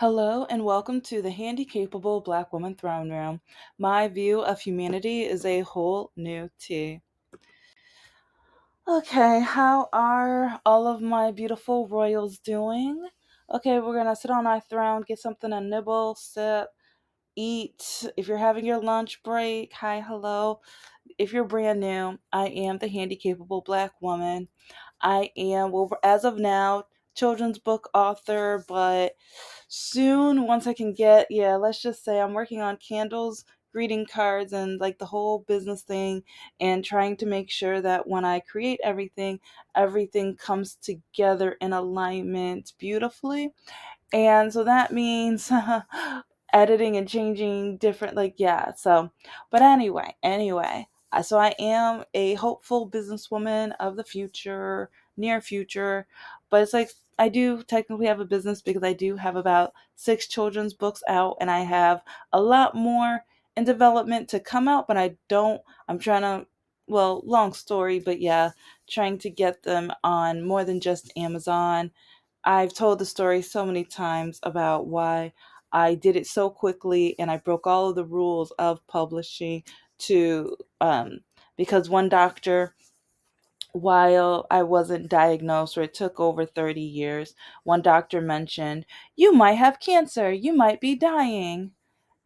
Hello and welcome to the Handicapable Black Woman Throne Room. My view of humanity is a whole new tea. Okay, how are all of my beautiful royals doing? Okay, we're gonna sit on our throne, get something to nibble, sip, eat. If you're having your lunch break, hi, hello. If you're brand new, I am the Handicapable Black Woman. I am, well, as of now, children's book author, but soon, once I can get, yeah, let's just say I'm working on candles, greeting cards, and like the whole business thing, and trying to make sure that when I create everything, everything comes together in alignment beautifully. And so that means editing and changing different, like, yeah. So, but anyway, so I am a hopeful businesswoman of the future, near future, but it's like I do technically have a business because I do have about six children's books out, and I have a lot more in development to come out, but I'm trying to, well, long story, but yeah, trying to get them on more than just Amazon. I've told the story so many times about why I did it so quickly and I broke all of the rules of publishing to because one doctor, while I wasn't diagnosed, or it took over 30 years, one doctor mentioned, "You might have cancer, you might be dying."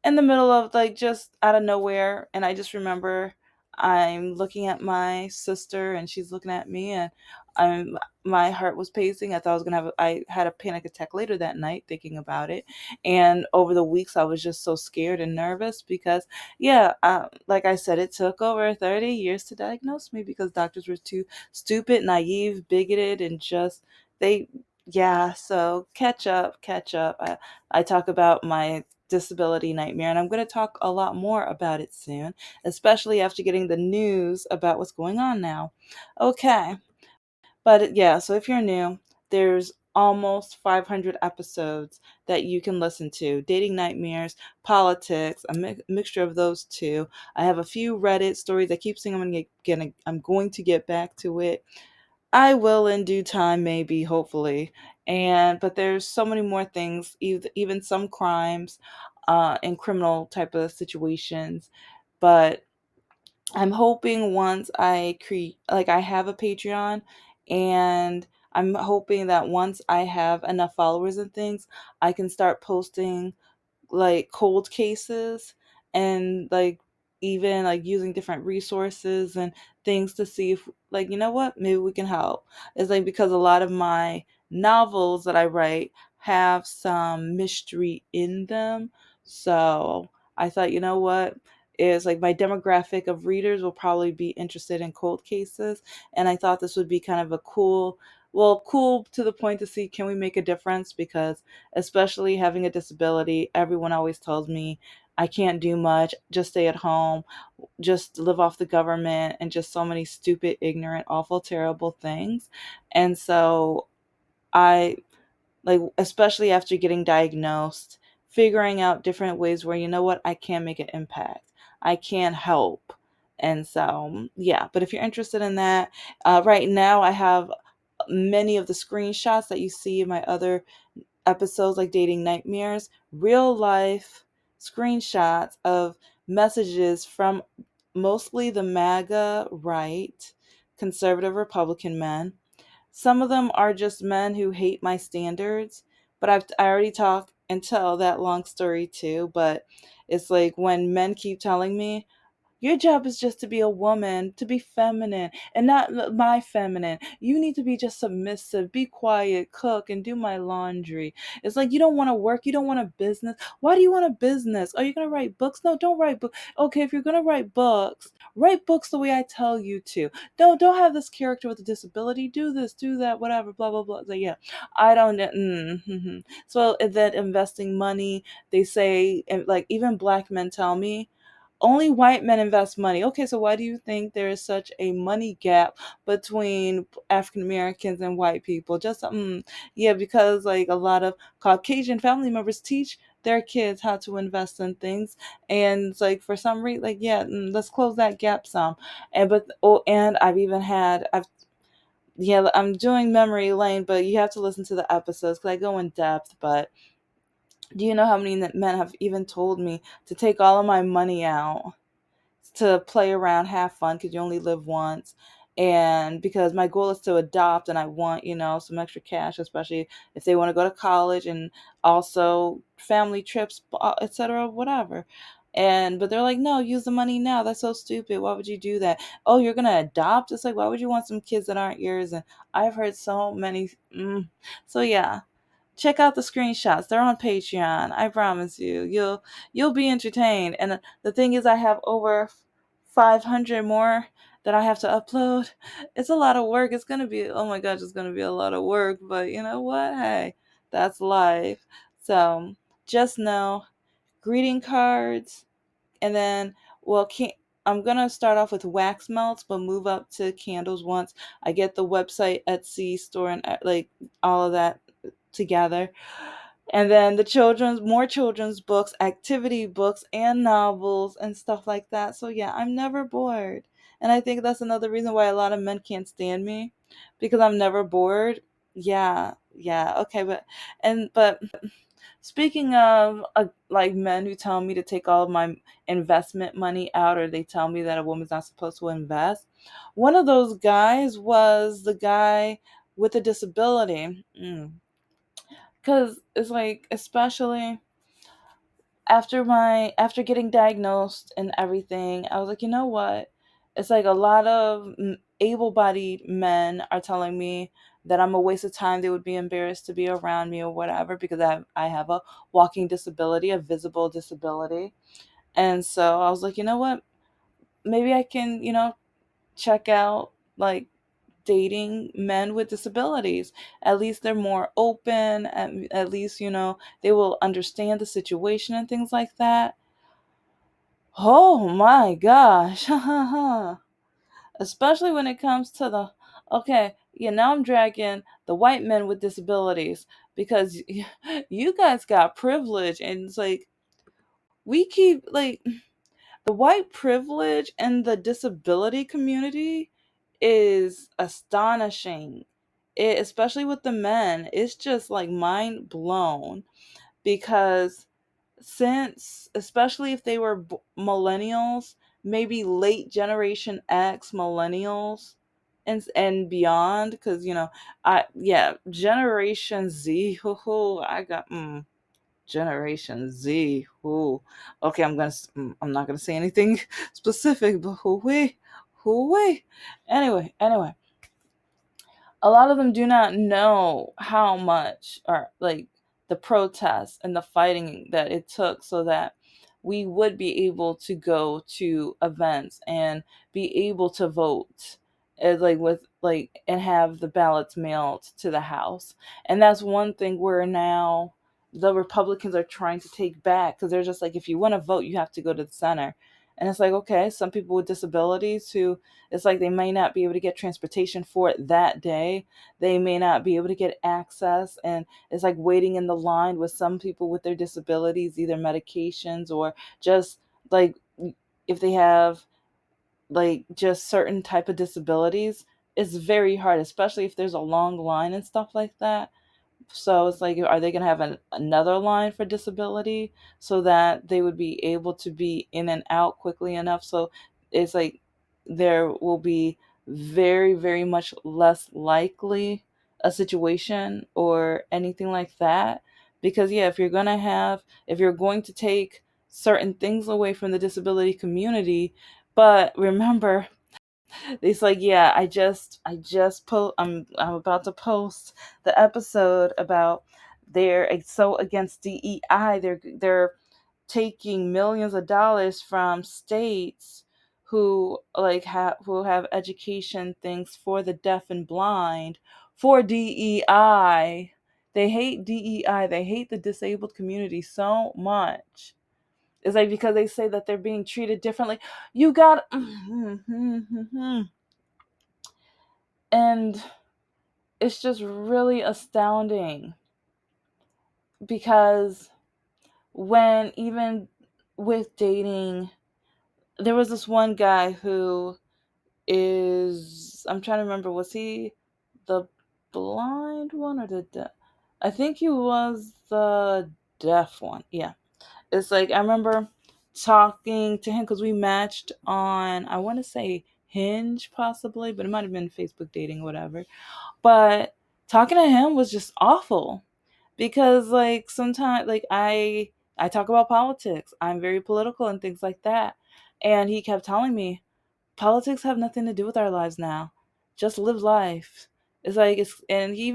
In the middle of, like, just out of nowhere. And I just remember I'm looking at my sister and she's looking at me, and I'm my heart was pacing. I thought I was gonna have I had a panic attack later that night thinking about it. And over the weeks I was just so scared and nervous because, yeah, like I said, it took over 30 years to diagnose me because doctors were too stupid, naive, bigoted, and just they yeah. So catch up. I talk about my disability nightmare, and I'm going to talk a lot more about it soon, especially after getting the news about what's going on now. Okay, but yeah, so if you're new, there's almost 500 episodes that you can listen to: dating nightmares, politics, a mixture of those two. I have a few Reddit stories. I keep saying I'm going to get back to it. I will in due time, maybe, hopefully. And but there's so many more things, even some crimes, and criminal type of situations. But I'm hoping once I create, like, I have a Patreon, and I'm hoping that once I have enough followers and things, I can start posting like cold cases, and like even like using different resources and things to see if, like, you know what, maybe we can help. It's like because a lot of my novels that I write have some mystery in them. So I thought, you know what, is like my demographic of readers will probably be interested in cold cases, and I thought this would be kind of a cool, well, cool to the point to see, can we make a difference? Because especially having a disability, everyone always tells me I can't do much, just stay at home, just live off the government, and just so many stupid, ignorant, awful, terrible things. And so I, like, especially after getting diagnosed, figuring out different ways where, you know what, I can make an impact, I can help. And so, yeah, but if you're interested in that, right now I have many of the screenshots that you see in my other episodes, like Dating Nightmares, real life screenshots of messages from mostly the MAGA right, conservative Republican men. Some of them are just men who hate my standards, but I already talk and tell that long story too. But it's like when men keep telling me, your job is just to be a woman, to be feminine, and not my feminine. You need to be just submissive, be quiet, cook, and do my laundry. It's like, you don't want to work, you don't want a business. Why do you want a business? Are you gonna write books? No, don't write books. Okay, if you're gonna write books the way I tell you to. Don't have this character with a disability. Do this, do that, whatever, blah blah blah. So, yeah, I don't. So that investing money, they say, and like even black men tell me only white men invest money. Okay, so why do you think there is such a money gap between African Americans and white people? Just yeah, because like a lot of Caucasian family members teach their kids how to invest in things, and it's like for some reason, like, yeah, let's close that gap some. And but oh, and I've yeah, I'm doing memory lane, but you have to listen to the episodes because I go in depth. But Do you know how many men have even told me to take all of my money out to play around, have fun, because you only live once. And because my goal is to adopt, and I want, some extra cash, especially if they want to go to college and also family trips, etc., whatever. And but they're like, no, use the money now. That's so stupid. Why would you do that? Oh, you're gonna adopt? It's like, why would you want some kids that aren't yours? And I've heard so many. So yeah, check out the screenshots. They're on Patreon. I promise you. You'll be entertained. And the thing is, I have over 500 more that I have to upload. It's a lot of work. It's going to be, oh my gosh, it's going to be a lot of work, but you know what? Hey, that's life. So, just know, greeting cards, and then, well, I'm gonna start off with wax melts, but move up to candles once I get the website, Etsy store, and like all of that together. And then more children's books, activity books, and novels and stuff like that. So yeah, I'm never bored. And I think that's another reason why a lot of men can't stand me, because I'm never bored. Yeah, yeah, okay, but speaking of like men who tell me to take all of my investment money out, or they tell me that a woman's not supposed to invest, one of those guys was the guy with a disability. Because it's like, especially after getting diagnosed and everything, I was like, you know what? It's like a lot of able-bodied men are telling me that I'm a waste of time. They would be embarrassed to be around me or whatever, because I have a walking disability, a visible disability. And so I was like, you know what? Maybe I can, check out like dating men with disabilities. At least they're more open. At least, they will understand the situation and things like that. Oh my gosh. Especially when it comes to okay, yeah, now I'm dragging the white men with disabilities, because you guys got privilege, and it's like, we keep like, the white privilege and the disability community is astonishing. Especially with the men, it's just like mind blown, because since, especially if they were millennials, maybe late generation X millennials, and beyond, because I yeah, generation Z, I got Generation Z. Ooh. Okay, I'm not gonna say anything specific, but who we? Anyway, a lot of them do not know how much, or like, the protests and the fighting that it took so that we would be able to go to events and be able to vote, like with like, and have the ballots mailed to the house. And that's one thing where now the Republicans are trying to take back, because they're just like, if you want to vote, you have to go to the center. And it's like, okay, some people with disabilities who, it's like, they may not be able to get transportation for it that day. They may not be able to get access. And it's like waiting in the line with some people with their disabilities, either medications or just like, if they have like just certain type of disabilities, it's very hard, especially if there's a long line and stuff like that. So it's like, are they going to have another line for disability so that they would be able to be in and out quickly enough? So it's like, there will be very, very much less likely a situation or anything like that. Because, yeah, if you're going to take certain things away from the disability community, but remember, it's like, yeah, I'm about to post the episode about, they're so against DEI. They're taking millions of dollars from states who have education things for the deaf and blind, for DEI. They hate DEI. They hate the disabled community so much. It's like, because they say that they're being treated differently. You got and it's just really astounding, because when, even with dating, there was this one guy who I'm trying to remember, was he the blind one or I think he was the deaf one. Yeah. It's like I remember talking to him because we matched on, I want to say Hinge possibly, but it might have been Facebook dating, whatever. But talking to him was just awful because like sometimes like I talk about politics. I'm very political and things like that. And he kept telling me politics have nothing to do with our lives now. Just live life. It's like it's and he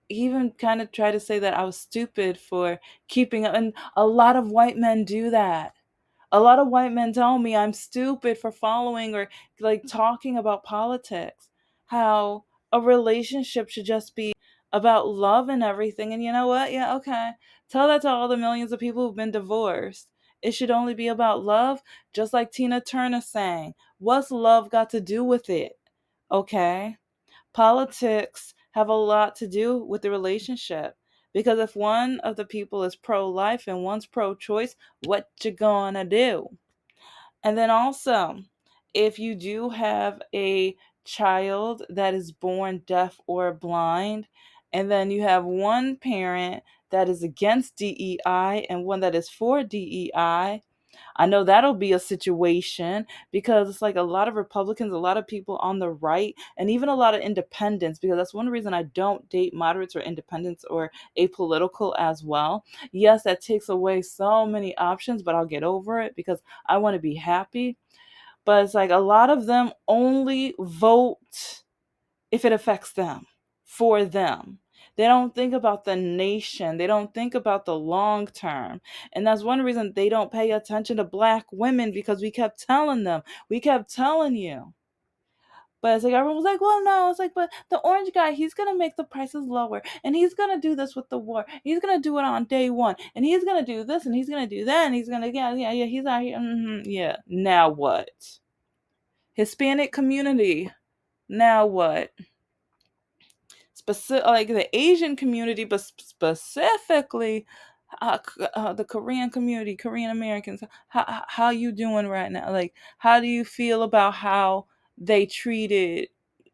even kind of tried to say that I was stupid for keeping up, and a lot of white men do that. A lot of white men tell me I'm stupid for following or like talking about politics. How a relationship should just be about love and everything. And you know what? Yeah, okay. Tell that to all the millions of people who've been divorced. It should only be about love, just like Tina Turner sang. What's love got to do with it? Okay. Politics have a lot to do with the relationship. Because if one of the people is pro life and one's pro choice, what you gonna do? And then also, if you do have a child that is born deaf or blind, and then you have one parent that is against DEI and one that is for DEI, I know that'll be a situation because it's like a lot of Republicans, a lot of people on the right, and even a lot of independents, because that's one reason I don't date moderates or independents or apolitical as well. Yes, that takes away so many options, but I'll get over it because I want to be happy. But it's like a lot of them only vote if it affects them, for them. They don't think about the nation. They don't think about the long term. And that's one reason they don't pay attention to black women because we kept telling them. We kept telling you. But it's like everyone was like, well, no. It's like, but the orange guy, he's gonna make the prices lower, and he's gonna do this with the war. He's gonna do it on day one, and he's gonna do this, and he's gonna do that, and he's gonna yeah. He's out here, yeah. Now what? Hispanic community. Now what? Specific like the Asian community, but specifically the Korean community, Korean Americans. How you doing right now? Like, how do you feel about how they treated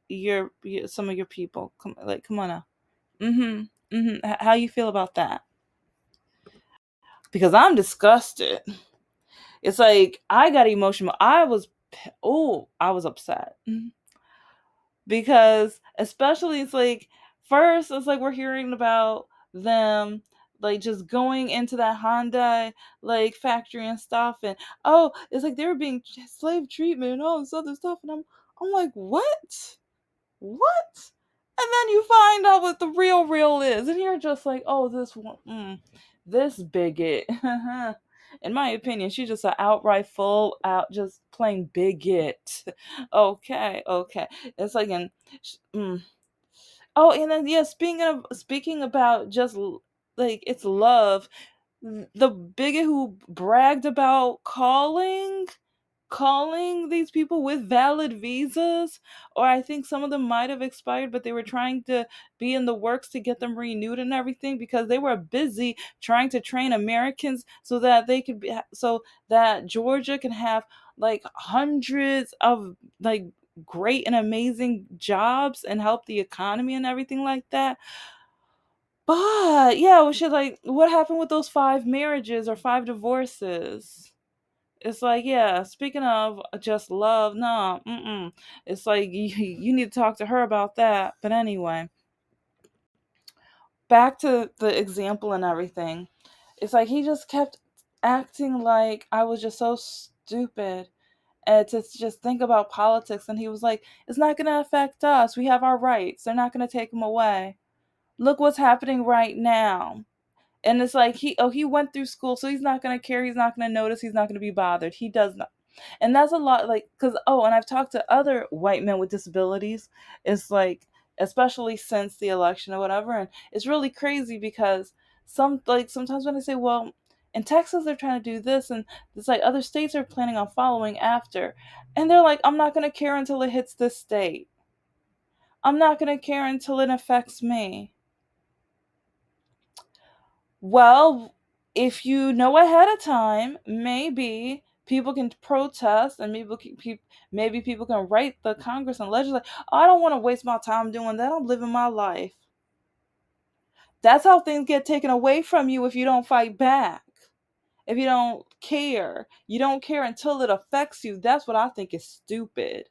your some of your people? Come on now. How you feel about that? Because I'm disgusted. It's like I got emotional. I was upset. Because especially it's like first it's like we're hearing about them like just going into that Honda like factory and stuff, and oh, it's like they were being slave treatment and all this other stuff, and I'm like, what? And then you find out what the real is, and you're just like, oh, this one, this bigot. In my opinion, she's just an outright full out, just plain bigot. Okay. It's like mm. Oh, and then yeah, speaking about just like it's love, the bigot who bragged about calling these people with valid visas, or I think some of them might have expired, but they were trying to be in the works to get them renewed and everything because they were busy trying to train Americans so that they could be so that Georgia can have like hundreds of like great and amazing jobs and help the economy and everything like that. But yeah, we should like what happened with those five marriages or five divorces? It's like, yeah, speaking of just love, no, it's like you need to talk to her about that. But anyway, back to the example and everything. It's like he just kept acting like I was just so stupid and to just think about politics. And he was like, it's not going to affect us. We have our rights. They're not going to take them away. Look what's happening right now. And it's like he went through school, so he's not gonna care, he's not gonna notice, he's not gonna be bothered. He does not. And that's a lot like because and I've talked to other white men with disabilities. It's like especially since the election or whatever, and it's really crazy because sometimes when I say, well, in Texas they're trying to do this, and it's like other states are planning on following after, and they're like, I'm not gonna care until it hits this state. I'm not gonna care until it affects me. Well, if you know ahead of time, maybe people can protest and maybe people can write the Congress and legislate. I don't want to waste my time doing that. I'm living my life. That's how things get taken away from you if you don't fight back. If you don't care. You don't care until it affects you. That's what I think is stupid.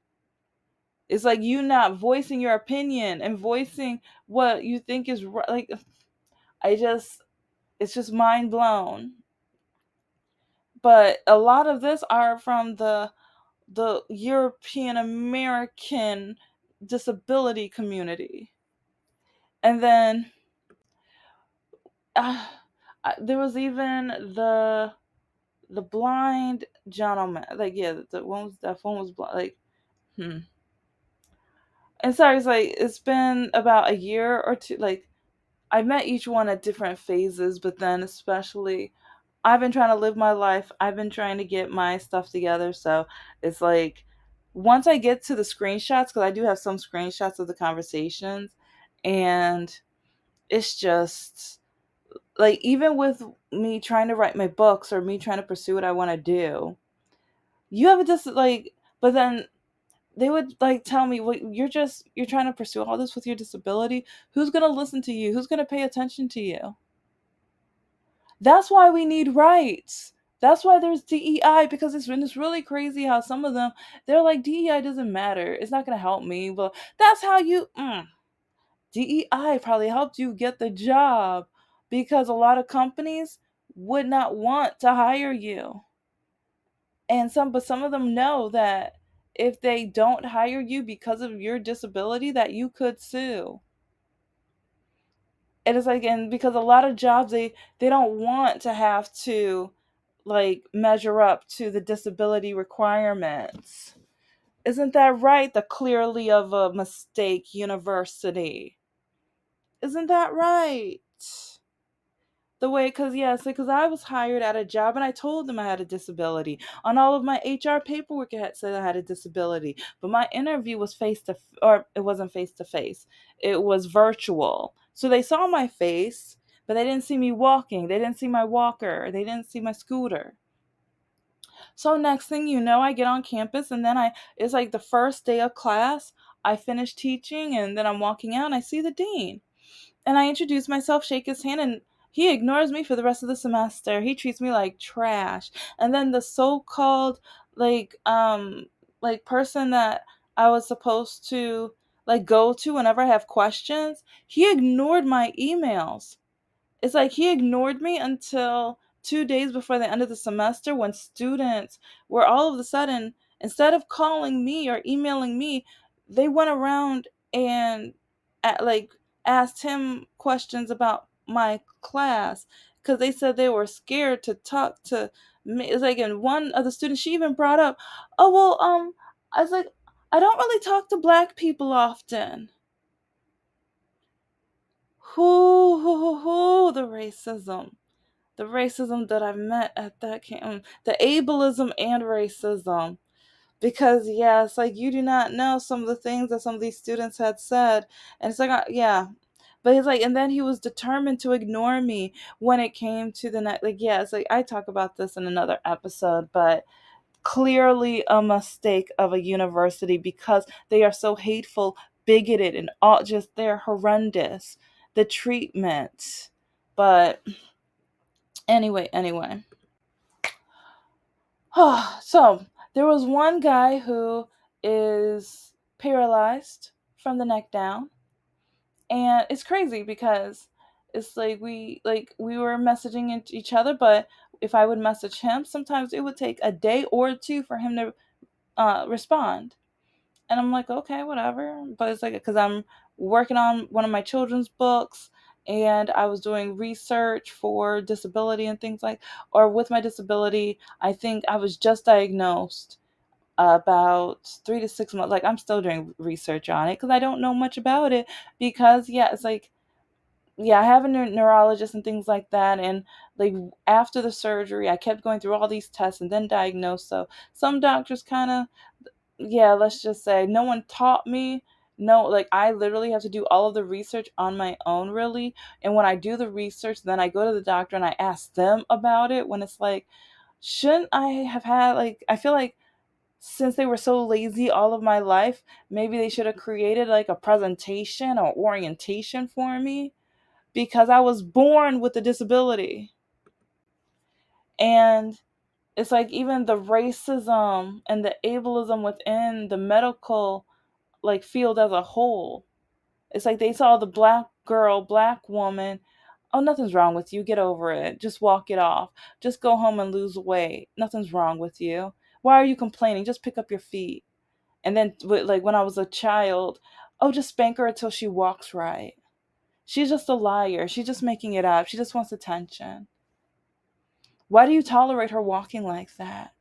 It's like you not voicing your opinion and voicing what you think is right. Like, I just, it's just mind blown. But a lot of this are from the European American disability community. And then uh, there was even the blind gentleman. Like, yeah, the one was, that one was blind. Like, hmm. And sorry, it's like it's been about a year or two. Like, I met each one at different phases, but then especially I've been trying to live my life. I've been trying to get my stuff together. So it's like once I get to the screenshots, because I do have some screenshots of the conversations, and it's just like even with me trying to write my books or me trying to pursue what I want to do, you have a like, but then they would like tell me, well, you're trying to pursue all this with your disability. Who's gonna listen to you? Who's gonna pay attention to you? That's why we need rights. That's why there's DEI, because it's really crazy how some of them, they're like, DEI doesn't matter. It's not gonna help me. But that's how you DEI probably helped you get the job, because a lot of companies would not want to hire you. And some of them know that if they don't hire you because of your disability, that you could sue. And it's like, and because a lot of jobs, they don't want to have to like measure up to the disability requirements. Isn't that right? The clearly of a mistake university. Isn't that right? The way, because yes, because I was hired at a job and I told them I had a disability. On all of my HR paperwork, it had said I had a disability, but my interview was face to, or it wasn't face to face. It was virtual, so they saw my face, but they didn't see me walking. They didn't see my walker. They didn't see my scooter. So next thing you know, I get on campus, and then it's like the first day of class. I finish teaching, and then I'm walking out, and I see the dean. And I introduce myself, shake his hand, and he ignores me for the rest of the semester. He treats me like trash. And then the so-called like person that I was supposed to like go to whenever I have questions, he ignored my emails. It's like he ignored me until 2 days before the end of the semester, when students were all of a sudden, instead of calling me or emailing me, they went around and like asked him questions about my class, because they said they were scared to talk to me. It's like, and one of the students, she even brought up, oh well, I was like, I don't really talk to black people often. The racism. The racism that I've met at that camp, the ableism and racism. Because yes, like you do not know some of the things that some of these students had said, and it's like, yeah, but he's like, and then he was determined to ignore me when it came to the next. Like, yeah, it's like I talk about this in another episode, but clearly a mistake of a university, because they are so hateful, bigoted, and all just they're horrendous. The treatment, but anyway. So there was one guy who is paralyzed from the neck down, and it's crazy because it's like we were messaging each other, but if I would message him, sometimes it would take a day or two for him to respond. And I'm like, okay, whatever. But it's like, because I'm working on one of my children's books, and I was doing research for disability and things like, or with my disability, I think I was just diagnosed about 3 to 6 months. Like, I'm still doing research on it because I don't know much about it. Because, yeah, it's like, yeah, I have a neurologist and things like that. And like after the surgery, I kept going through all these tests and then diagnosed. So some doctors kind of, yeah, let's just say no one taught me. No, like I literally have to do all of the research on my own, really. And when I do the research, then I go to the doctor and I ask them about it. When it's like, shouldn't I have had, like, I feel like since they were so lazy all of my life, maybe they should have created like a presentation or orientation for me, because I was born with a disability. And it's like even the racism and the ableism within the medical like field as a whole. It's like they saw the black girl, black woman, oh, nothing's wrong with you. Get over it. Just walk it off. Just go home and lose weight. Nothing's wrong with you. Why are you complaining? Just pick up your feet. And then, like when I was a child, oh, just spank her until she walks right. She's just a liar. She's just making it up. She just wants attention. Why do you tolerate her walking like that?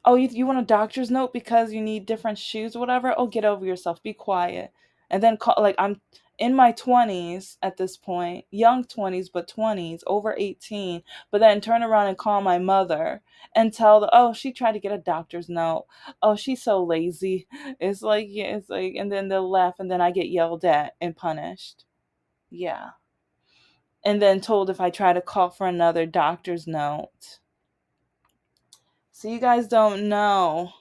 Oh, you want a doctor's note because you need different shoes or whatever? Oh, get over yourself. Be quiet. And then call, like, I'm in my 20s at this point, young 20s, but 20s, over 18. But then turn around and call my mother and tell the, oh, she tried to get a doctor's note. Oh, she's so lazy. It's like, yeah, it's like, and then they'll laugh and then I get yelled at and punished. Yeah. And then told if I try to call for another doctor's note. So you guys don't know.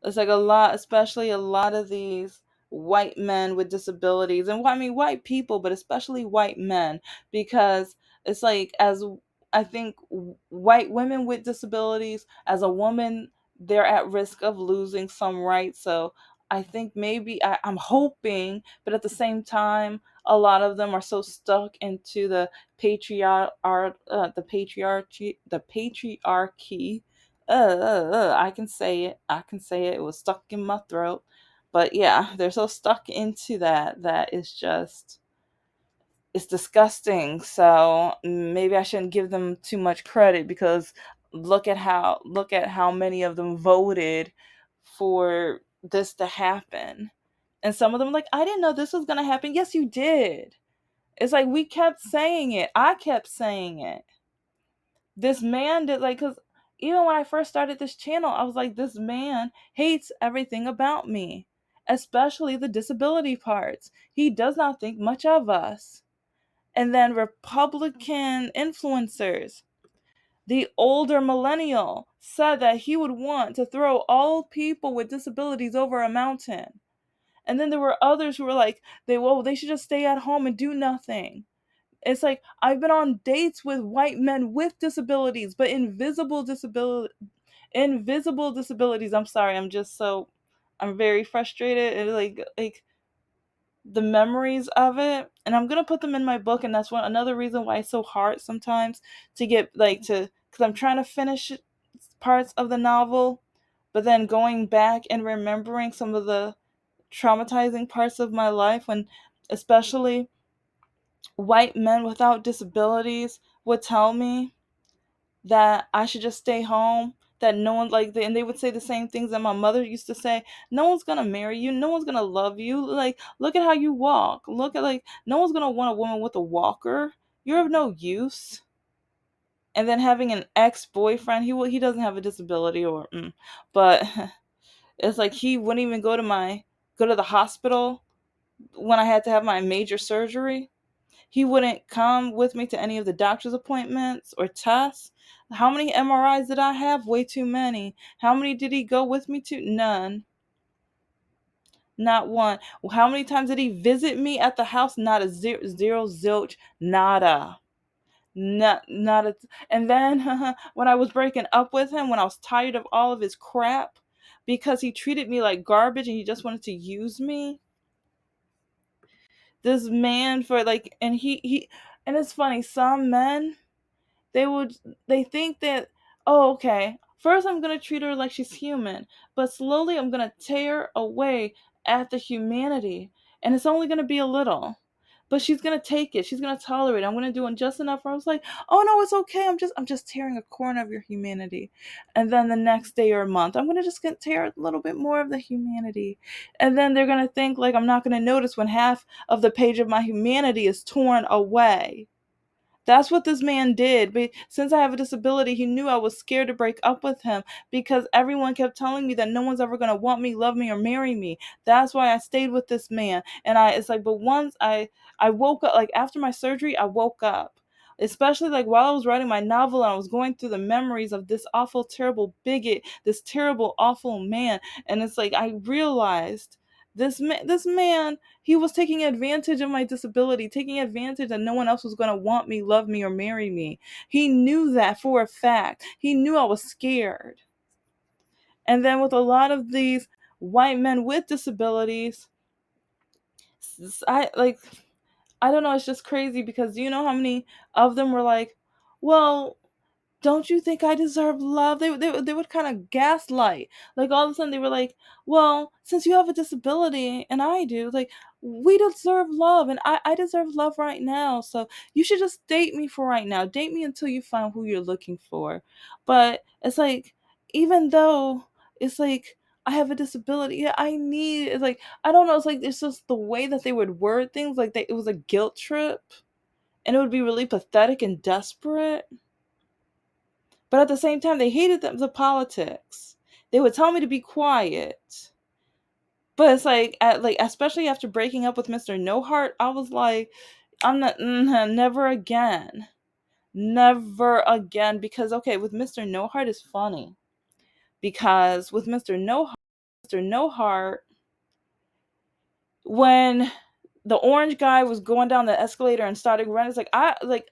It's like a lot, especially a lot of these white men with disabilities, and I mean white people, but especially white men, because it's like as I think white women with disabilities, as a woman, they're at risk of losing some rights. So I think maybe I'm hoping, but at the same time, a lot of them are so stuck into the patriarchy. I can say it. I can say it. It was stuck in my throat. But yeah, they're so stuck into that it's just it's disgusting. So maybe I shouldn't give them too much credit because look at how many of them voted for this to happen. And some of them like, I didn't know this was gonna happen. Yes, you did. It's like we kept saying it. I kept saying it. This man did, like, because even when I first started this channel, I was like, this man hates everything about me, especially the disability parts. He does not think much of us. And then Republican influencers, the older millennial, said that he would want to throw all people with disabilities over a mountain. And then there were others who were like, they should just stay at home and do nothing. It's like I've been on dates with white men with disabilities, but invisible disabilities. I'm sorry, I'm very frustrated and like the memories of it, and I'm gonna put them in my book, and that's another reason why it's so hard sometimes to get like to because I'm trying to finish parts of the novel, but then going back and remembering some of the traumatizing parts of my life when especially white men without disabilities would tell me that I should just stay home, that no one and they would say the same things that my mother used to say. No one's gonna marry you, no one's gonna love you. Like, look at how you walk. Look at like no one's gonna want a woman with a walker. You're of no use. And then having an ex-boyfriend, he doesn't have a disability but it's like he wouldn't even go to the hospital when I had to have my major surgery. He wouldn't come with me to any of the doctor's appointments or tests. How many MRIs did I have? Way too many. How many did he go with me to? None. Not one. How many times did he visit me at the house? Not a zero, zilch, nada. Not a. And then when I was breaking up with him, when I was tired of all of his crap, because he treated me like garbage and he just wanted to use me. This man for like, and and it's funny. Some men, they would they think that, oh, okay, first I'm going to treat her like she's human, but slowly I'm going to tear away at the humanity, and it's only going to be a little, but she's going to take it, she's going to tolerate it. I'm going to do it just enough where I was like, oh no, it's okay, I'm just tearing a corner of your humanity. And then the next day or month I'm going to just tear a little bit more of the humanity, and then they're going to think like I'm not going to notice when half of the page of my humanity is torn away. That's what this man did. But since I have a disability, he knew I was scared to break up with him because everyone kept telling me that no one's ever going to want me, love me, or marry me. That's why I stayed with this man. And it's like, but once I woke up, like after my surgery, I woke up. Especially like while I was writing my novel and I was going through the memories of this awful, terrible bigot, this terrible, awful man. And it's like I realized This man, he was taking advantage of my disability, taking advantage that no one else was going to want me, love me, or marry me. He knew that for a fact. He knew I was scared. And then with a lot of these white men with disabilities, I like, I don't know, it's just crazy because do you know how many of them were like, well, don't you think I deserve love? They would kind of gaslight. Like all of a sudden they were like, well, since you have a disability and I do, like we deserve love and I deserve love right now. So you should just date me for right now. Date me until you find who you're looking for. But it's like, even though it's like I have a disability, yeah, I need, it's like, I don't know, it's like it's just the way that they would word things, like it was a guilt trip and it would be really pathetic and desperate. But at the same time, they hated the politics. They would tell me to be quiet. But it's like, especially after breaking up with Mr. No Heart, I was like, I'm not, never again. Never again. Because, okay, with Mr. No Heart is funny. Because with Mr. No Heart, when the orange guy was going down the escalator and started running, it's like,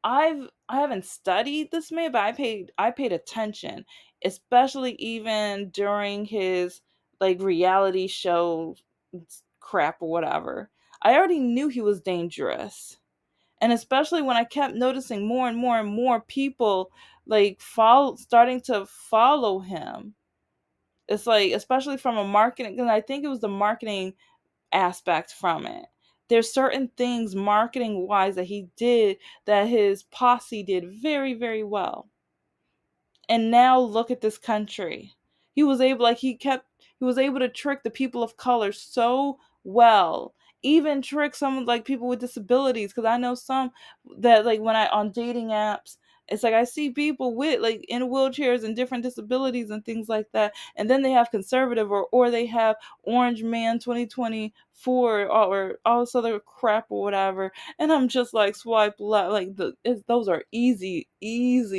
I haven't studied this man, but I paid attention, especially even during his like reality show crap or whatever. I already knew he was dangerous. And especially when I kept noticing more and more and more people like starting to follow him. It's like, especially from a marketing, because I think it was the marketing aspect from it. There's certain things marketing wise that he did that his posse did very, very well. And now look at this country. He was able, he was able to trick the people of color so well. Even trick some like people with disabilities, because I know some that like when I on dating apps, it's like I see people with like in wheelchairs and different disabilities and things like that, and then they have conservative or they have Orange Man 2024 or all this other crap or whatever, and I'm just like swipe left, like those are easy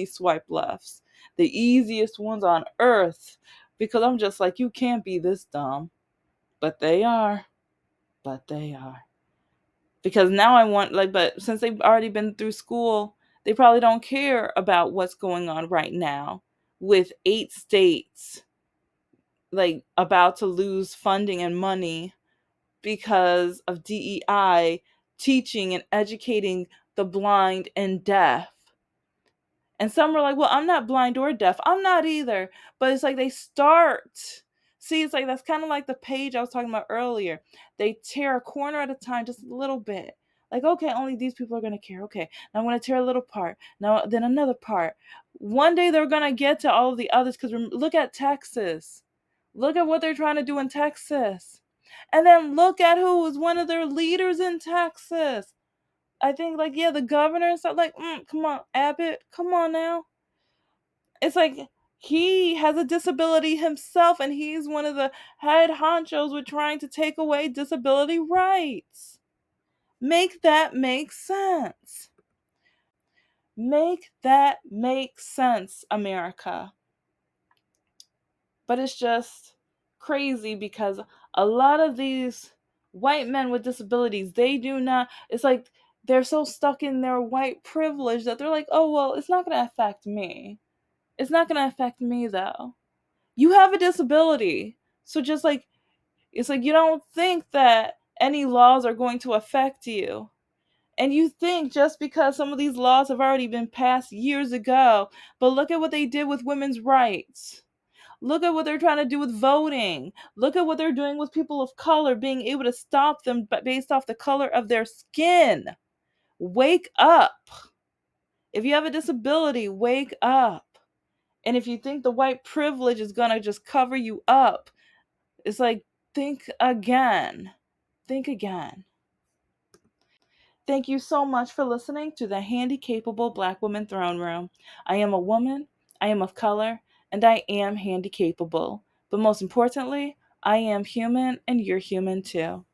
swipe lefts, the easiest ones on earth, because I'm just like, you can't be this dumb. But they are. But they are. Because now I want, like, but since they've already been through school, they probably don't care about what's going on right now with 8 states like about to lose funding and money because of DEI teaching and educating the blind and deaf. And some are like, well, I'm not blind or deaf. I'm not either. But it's like they start. See, it's like that's kind of like the page I was talking about earlier. They tear a corner at a time, just a little bit. Like, okay, only these people are going to care. Okay, now I'm going to tear a little part. Now, then another part. One day they're going to get to all of the others because look at Texas. Look at what they're trying to do in Texas. And then look at who was one of their leaders in Texas. I think like, yeah, the governor and stuff, like, come on, Abbott, come on now. It's like he has a disability himself and he's one of the head honchos with trying to take away disability rights. Make that make sense. Make that make sense, America. But it's just crazy because a lot of these white men with disabilities, they do not, it's like they're so stuck in their white privilege that they're like, oh, well, it's not going to affect me. It's not going to affect me, though. You have a disability. So just like, it's like you don't think that any laws are going to affect you. And you think just because some of these laws have already been passed years ago, but look at what they did with women's rights. Look at what they're trying to do with voting. Look at what they're doing with people of color, being able to stop them based off the color of their skin. Wake up. If you have a disability, wake up. And if you think the white privilege is going to just cover you up, it's like, think again. Think again. Thank you so much for listening to the Handicapable Black Woman Throne Room. I am a woman, I am of color, and I am handicapable. But most importantly, I am human and you're human too.